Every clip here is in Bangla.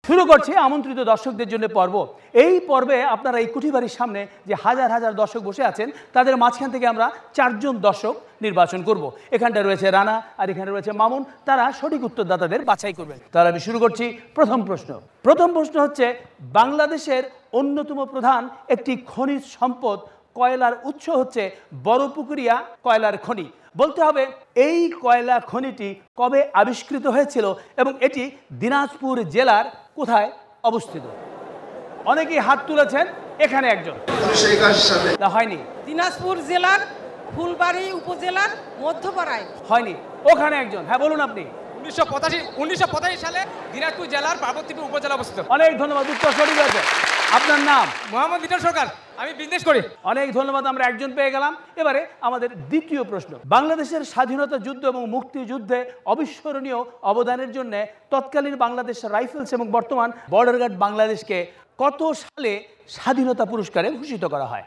শুরু করছি আমন্ত্রিত দর্শকদের জন্য পর্ব। এই পর্বে আপনারা এই কুঠিবাড়ির সামনে যে হাজার হাজার দর্শক বসে আছেন তাদের মাঝখান থেকে আমরা 4 জন দর্শক নির্বাচন করব। এখানটা রয়েছে রানা আর এখানে রয়েছে মামুন, তারা সঠিক উত্তরদাতাদের বাছাই করবেন। তাহলে আমি শুরু করছি প্রথম প্রশ্ন। প্রথম প্রশ্ন হচ্ছে, বাংলাদেশের অন্যতম প্রধান একটি খনিজ সম্পদ কয়লার উৎস হচ্ছে বড়পুকুরিয়া কয়লার খনি। বলতে হবে এই কয়লা খনিটি কবে আবিষ্কৃত হয়েছিল এবং এটি দিনাজপুর জেলার কোথায় অবস্থিত? অনেকেই হাত তুলেছেন, এখানে একজন। না, হয়নি। দিনাজপুর জেলার ফুলবাড়ি উপজেলার মধ্যপাড়ায়। হয়নি। ওখানে একজন। হ্যাঁ, বলুন আপনি। 1985 সালে দিনাজপুর জেলার পার্বতীপুর উপজেলা অবস্থিত। অনেক ধন্যবাদ, উত্তর সঠিক হয়েছে। আপনার নাম? মোহাম্মদ লিটন সরকার, আমি বিজনেস করি। অনেক ধন্যবাদ, আমরা একজন পেয়ে গেলাম। এবারে আমাদের দ্বিতীয় প্রশ্ন। বাংলাদেশের স্বাধীনতা যুদ্ধ এবং মুক্তিযুদ্ধে অবিস্মরণীয় অবদানের জন্য তৎকালীন বাংলাদেশ রাইফেলস এবং বর্তমান বর্ডার গার্ড বাংলাদেশকে কত সালে স্বাধীনতা পুরস্কারে ভূষিত করা হয়?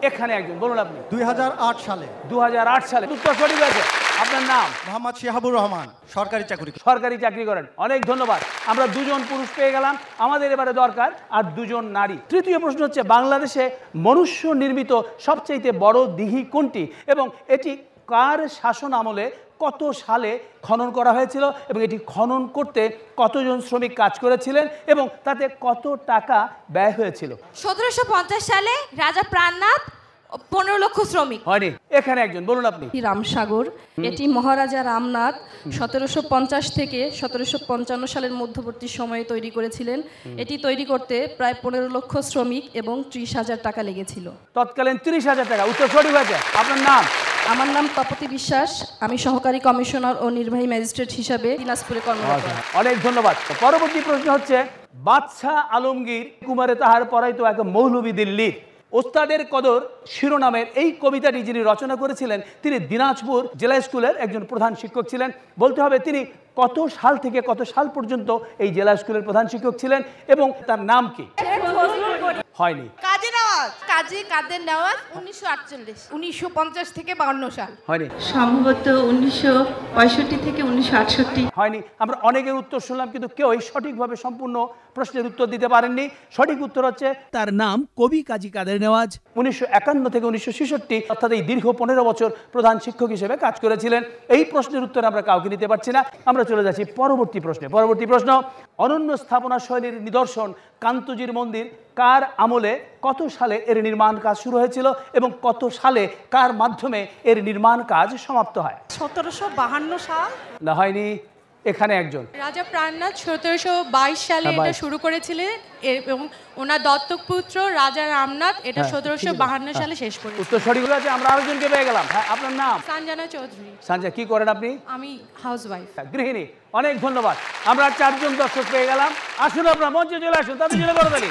এখানে একজন, বলুন আপনি। 2008 সালে। 2008 সালে, উত্তর সঠিক হয়েছে। আপনার নাম? মোহাম্মদ শিহাবুর রহমান, সরকারি চাকরি করেন। অনেক ধন্যবাদ, আমরা 2 জন পুরুষ পেয়ে গেলাম। আমাদের এবারে দরকার আর 2 জন নারী। তৃতীয় প্রশ্ন হচ্ছে, বাংলাদেশে মনুষ্য নির্মিত সবচেয়ে বড় দিঘি কোনটি এবং এটি কার শাসন আমলে কত সালে খনন করা হয়েছিল এবং এটি খনন করতে কতজন শ্রমিক কাজ করেছিলেন এবং তাতে কত টাকা ব্যয় হয়েছিল? 1750 সালে রাজা প্রাণনাথ 15 লক্ষ শ্রমিক। হয়নি। এখানে একজন, বলুন আপনি। রামসাগর, এটি মহারাজা রামনাথ 1750 থেকে 1755 সালের মধ্যবর্তী সময়ে তৈরি করেছিলেন। এটি তৈরি করতে প্রায় 15 লক্ষ শ্রমিক এবং 30,000 টাকা লেগেছিল। তৎকালীন 30,000 টাকা। উত্তর সঠিক হয়েছে। আপনার নাম? আমার নাম তপতি বিশ্বাস, আমি সহকারী কমিশনার ও নির্বাহী ম্যাজিস্ট্রেট হিসাবে দিনাজপুরে কর্মরত। অনেক ধন্যবাদ। পরবর্তী প্রশ্ন হচ্ছে, বাদশাহ আলমগীর কুমারে তাহার পরাইত এক মৌলভী দিল্লির ওস্তাদের কদর শিরোনামের এই কবিতাটি যিনি রচনা করেছিলেন তিনি দিনাজপুর জেলা স্কুলের একজন প্রধান শিক্ষক ছিলেন। বলতে হবে তিনি কত সাল থেকে কত সাল পর্যন্ত এই জেলা স্কুলের প্রধান শিক্ষক ছিলেন এবং তার নাম কি? হয়নি। কাজী কাদের নেওয়াজ 1948। 1950 থেকে 52 সাল। হয়নি। সম্ভবত 1965 থেকে 1968। হয়নি। আমরা অনেকের উত্তর শুনলাম কিন্তু কেউই সঠিকভাবে সম্পূর্ণ প্রশ্নের উত্তর দিতে পারেননি। সঠিক উত্তর হচ্ছে তার নাম কবি কাজী কাদের নেওয়াজ। 1951 থেকে 1966 অর্থাৎ এই দীর্ঘ 15 বছর প্রধান শিক্ষক হিসেবে কাজ করেছিলেন। এই প্রশ্নের উত্তর আমরা কাউকে দিতে পারছি না। আমরা চলে যাচ্ছি পরবর্তী প্রশ্নে। পরবর্তী প্রশ্ন, অনন্য স্থাপনা শৈলীর নিদর্শন কান্তজির মন্দির কার আমলে কত সালে এর নির্মাণ কাজ শুরু হয়েছিল এবং কত সালে কার মাধ্যমে এর নির্মাণ কাজ সমাপ্ত হয়? 1752 সাল। না, হয়নি। এখানে একজন। রাজা প্রাণনাথ 1722 সালে এটা শুরু করেছিলেন এবং ওনার দত্তক পুত্র রাজা রামনাথ এটা 1752 সালে শেষ করেছেন। উত্তর সঠিক হয়েছে। আমরা আরেকজনকে পেয়ে গেলাম। হ্যাঁ, আপনার নাম? সঞ্জনা চৌধুরী। সঞ্জয়, কি করেন আপনি? আমি হাউসওয়াইফ, গৃহিণী। অনেক ধন্যবাদ, আমরা 4 জন দর্শক পেয়ে গেলাম। আসুন আপনারা মঞ্চে চলে আসুন, তাদের জন্য করতালি।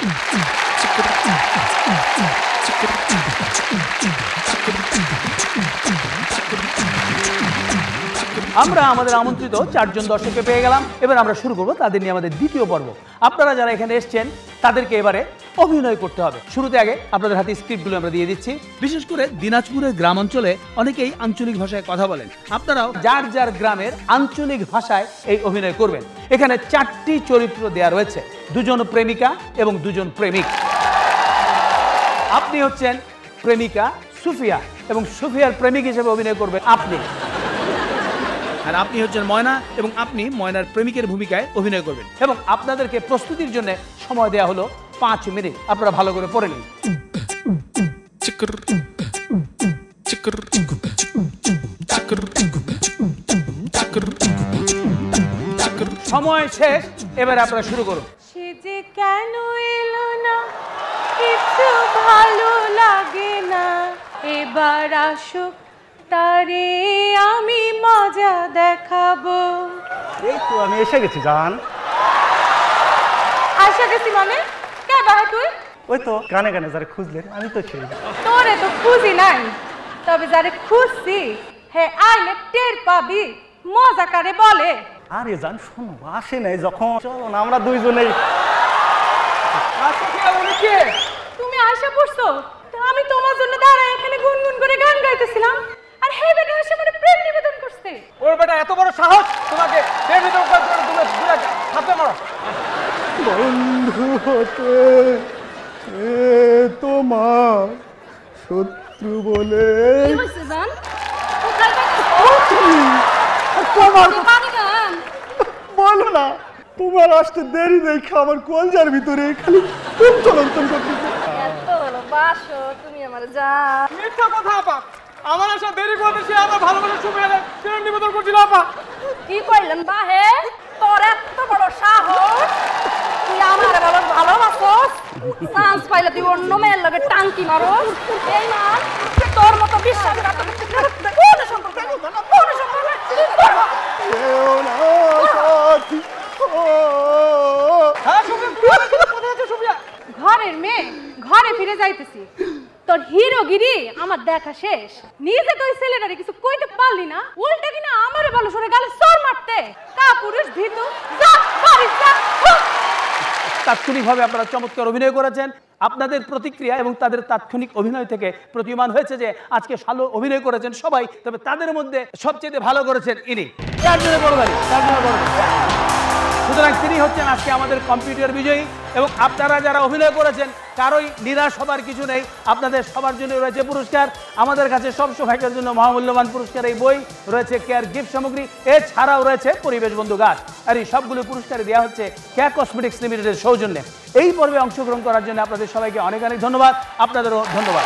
আমরা আমাদের আমন্ত্রিত 4 জন দর্শককে পেয়ে গেলাম। এবার আমরা শুরু করব তাদের নিয়ে আমাদের দ্বিতীয় পর্ব। আপনারা যারা এখানে এসেছেন তাদেরকে এবারে অভিনয় করতে হবে। শুরুতে আগে আপনাদের হাতে স্ক্রিপ্টগুলো আমরা দিয়ে দিচ্ছি। বিশেষ করে দিনাজপুরের গ্রাম অঞ্চলে অনেকেই আঞ্চলিক ভাষায় কথা বলেন। আপনারাও যার যার গ্রামের আঞ্চলিক ভাষায় এই অভিনয় করবেন। এখানে 4টি চরিত্র দেয়া রয়েছে, 2 জন প্রেমিকা এবং 2 জন প্রেমিক। আপনি হচ্ছেন প্রেমিকা সুফিয়া এবং সুফিয়ার প্রেমিক হিসেবে অভিনয় করবেন আপনি। আর আপনি হচ্ছেন ময়না এবং আপনি ময়নার প্রেমিকের ভূমিকায় অভিনয় করবেন। এবং আপনাদেরকে প্রস্তুতির জন্য সময় দেওয়া হলো 5 মিনিট। আপনারা ভালো করে পড়ে নিন। সময় শেষ, এবারে আপনারা শুরু করুন। সে যে কেন এলো না, কিছু ভালো লাগে না, এবার আসুক তারে আমি মজা দেখাবো। এই তো আমি এসে গেছি জান। আসা গেছি মানে? কে বাবা তুই? ওই তো গানে গানে যারা খুঁজলেন আমি তো সেই। তোরে তো খুঁজি নাই, তবে যারে খুঁজছি হে আইলে টের পাবি মজা কারে বলে। আরে জান শোনো, আসে নাই যখন, চলো না আমরা 2 জনেই। তুমি আশা পড়ছো? আমি তোমার জন্য দাঁড়ায় এখানে গুনগুন করে গান গাইতেছিলাম আর হে বেটা এসে মানে প্রেম নিবেদন করছে। আসতে? ওর বেটা এত বড় সাহস তোমাকে এর ভিতর করে তুমি ঘুরে হাতে মারো। বন্ধু হতে তোমার শত্রু বলে কি হইছে জান? কোথায় তোমার পানি গান? বলো না, তোমার আসতে দেরি দেখে আমার কলজার ভিতরে খালি চলন্তন করতেছে। এত ভালোবাসো তুমি আমার জান। মিথ্যা কথা আপা, আমার আসা দেরি করতে সে আমার ভালোবাসা শুকিয়ে যায় কেন নিবেদন করছিল আপা। কি কইলেন বাহে? তোর এত বড় সাহস, তুই আমার ভালোবাসোস? চান্স পাইলে তুই অন্য মেয়ের লগে টাঙ্কি মারোস? এই না, তোর মতো বিশ্বাসঘাতক কোনো সম্পর্ক নাই, কোনো সম্পর্ক নাই। কি করবো? এও না সাথী, ও হ্যাঁ সুপ্রিয়া, তুমি কোথায় আছো সুপ্রিয়া? ঘরের মেয়ে ঘরে ফিরে যাইতেছি। তোর হিরোগিরি আমার দেখা শেষ। নিজে তো ওই ছেলেটারে কিছু কইতে পারলি না, উল্টা কিনা আমারে ভালো সরে গালে সর মারতে। কা পুরুষ ভীতু, যা বাড়ি যা। তাৎক্ষণিকভাবে আপনারা চমৎকার অভিনয় করেছেন। আপনাদের প্রতিক্রিয়া এবং তাদের তাৎক্ষণিক অভিনয় থেকে প্রতীয়মান হয়েছে যে আজকে ভালো অভিনয় করেছেন সবাই, তবে তাদের মধ্যে সবচেয়ে ভালো করেছেন ইনি। চারজনে বড় গাড়ি, চারজনে বড় গাড়ি। সুতরাং তিনি হচ্ছেন আজকে আমাদের কম্পিউটার বিজয়ী। এবং আপনারা যারা অভিনয় করেছেন কারোই নিরাশ হবার কিছু নেই, আপনাদের সবার জন্য রয়েছে পুরস্কার। আমাদের কাছে সব সৌভাগ্যের জন্য মহামূল্যবান পুরস্কার এই বই রয়েছে, কেয়ার গিফট সামগ্রী, এছাড়াও রয়েছে পরিবেশ বন্ধু গাছ। আর এই সবগুলো পুরস্কারে দেওয়া হচ্ছে কেয়ার কসমেটিক্স লিমিটেডের সৌজন্যে। এই পর্বে অংশগ্রহণ করার জন্য আপনাদের সবাইকে অনেক অনেক ধন্যবাদ। আপনাদেরও ধন্যবাদ।